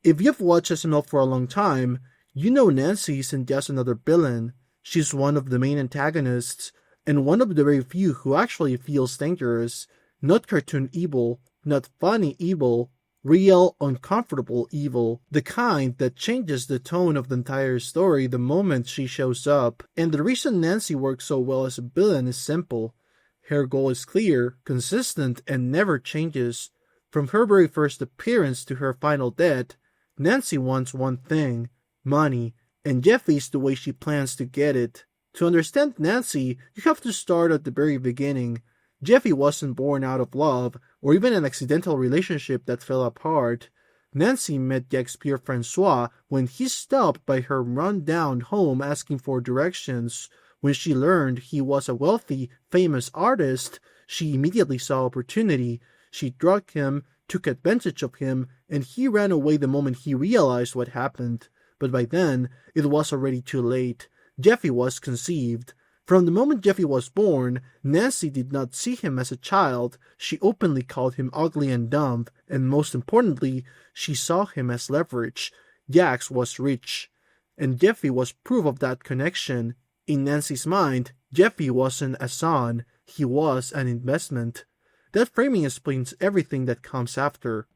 If you've watched SML for a long time, you know Nancy isn't just another villain. She's one of the main antagonists, and one of the very few who actually feels dangerous. Not cartoon evil, not funny evil, real, uncomfortable evil. The kind that changes the tone of the entire story the moment she shows up. And the reason Nancy works so well as a villain is simple. Her goal is clear, consistent, and never changes. From her very first appearance to her final death, Nancy wants one thing, money, and Jeffy is the way she plans to get it. To understand Nancy, you have to start at the very beginning. Jeffy wasn't born out of love, or even an accidental relationship that fell apart. Nancy met Jack's peer Francois when he stopped by her run-down home asking for directions. When she learned he was a wealthy, famous artist, she immediately saw opportunity. She drugged him, took advantage of him, and he ran away the moment he realized what happened. But by then, it was already too late. Jeffy was conceived. From the moment Jeffy was born, Nancy did not see him as a child. She openly called him ugly and dumb, and most importantly, she saw him as leverage. Jax was rich, and Jeffy was proof of that connection. In Nancy's mind, Jeffy wasn't a son, he was an investment. That framing explains everything that comes after.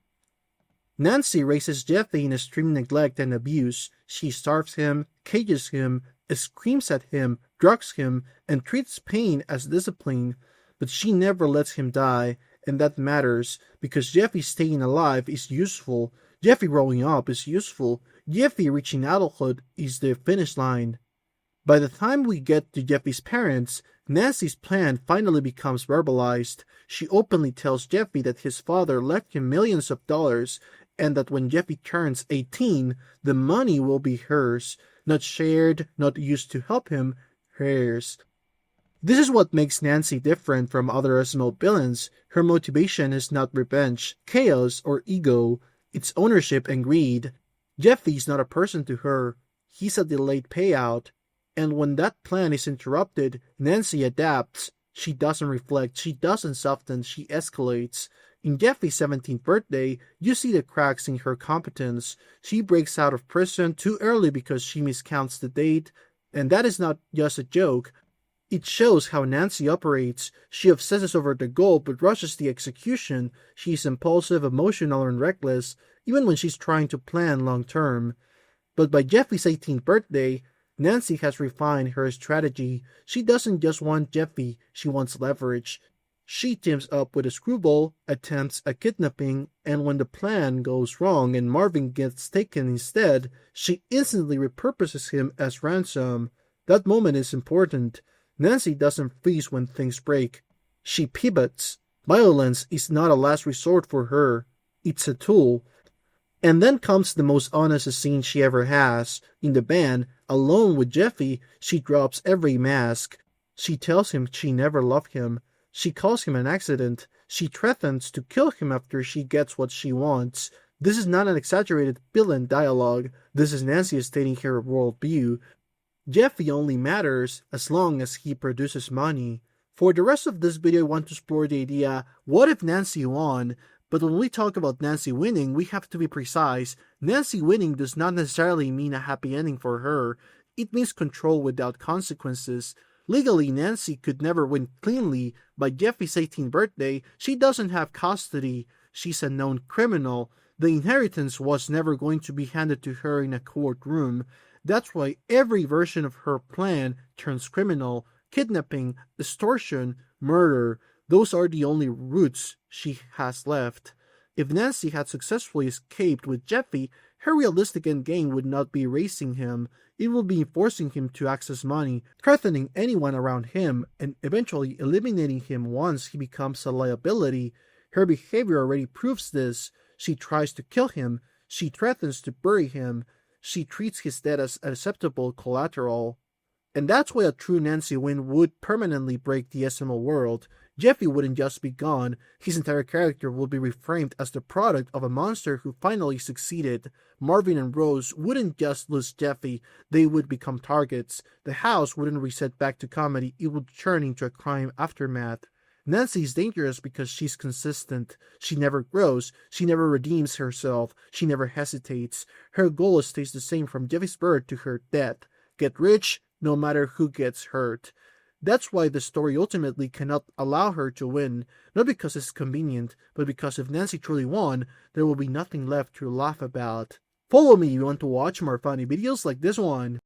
Nancy raises Jeffy in extreme neglect and abuse. She starves him, cages him, screams at him, drugs him, and treats pain as discipline. But she never lets him die, and that matters, because Jeffy staying alive is useful. Jeffy growing up is useful. Jeffy reaching adulthood is the finish line. By the time we get to Jeffy's parents, Nancy's plan finally becomes verbalized. She openly tells Jeffy that his father left him millions of dollars, and that when Jeffy turns 18, the money will be hers. Not shared, not used to help him, hers. This is what makes Nancy different from other SML villains. Her motivation is not revenge, chaos, or ego. It's ownership and greed. Jeffy is not a person to her. He's a delayed payout. And when that plan is interrupted, Nancy adapts. She doesn't reflect, she doesn't soften, she escalates. In Jeffy's 17th birthday, you see the cracks in her competence. She breaks out of prison too early because she miscounts the date, and that is not just a joke. It shows how Nancy operates. She obsesses over the goal but rushes the execution. She is impulsive, emotional, and reckless, even when she's trying to plan long term. But by Jeffy's 18th birthday, Nancy has refined her strategy. She doesn't just want Jeffy, she wants leverage. She teams up with a screwball, attempts a kidnapping, and when the plan goes wrong and Marvin gets taken instead, she instantly repurposes him as ransom. That moment is important. Nancy doesn't freeze when things break. She pivots. Violence is not a last resort for her. It's a tool. And then comes the most honest scene she ever has. In the van, alone with Jeffy, she drops every mask. She tells him she never loved him. She calls him an accident. She threatens to kill him after she gets what she wants. This is not an exaggerated villain dialogue. This is Nancy stating her worldview. Jeffy only matters as long as he produces money. For the rest of this video, I want to explore the idea, what if Nancy won? But when we talk about Nancy winning, we have to be precise. Nancy winning does not necessarily mean a happy ending for her. It means control without consequences. Legally, Nancy could never win cleanly. By Jeffy's 18th birthday, she doesn't have custody. She's a known criminal. The inheritance was never going to be handed to her in a courtroom. That's why every version of her plan turns criminal. Kidnapping, extortion, murder. Those are the only routes she has left. If Nancy had successfully escaped with Jeffy, her realistic endgame would not be erasing him. It would be forcing him to access money, threatening anyone around him, and eventually eliminating him once he becomes a liability. Her behavior already proves this. She tries to kill him. She threatens to bury him. She treats his death as acceptable collateral. And that's why a true Nancy win would permanently break the SML world. Jeffy wouldn't just be gone, his entire character would be reframed as the product of a monster who finally succeeded. Marvin and Rose wouldn't just lose Jeffy, they would become targets. The house wouldn't reset back to comedy, it would turn into a crime aftermath. Nancy is dangerous because she's consistent. She never grows. She never redeems herself. She never hesitates. Her goal stays the same from Jeffy's birth to her death. Get rich, no matter who gets hurt. That's why the story ultimately cannot allow her to win, not because it's convenient, but because if Nancy truly won, there will be nothing left to laugh about. Follow me if you want to watch more funny videos like this one.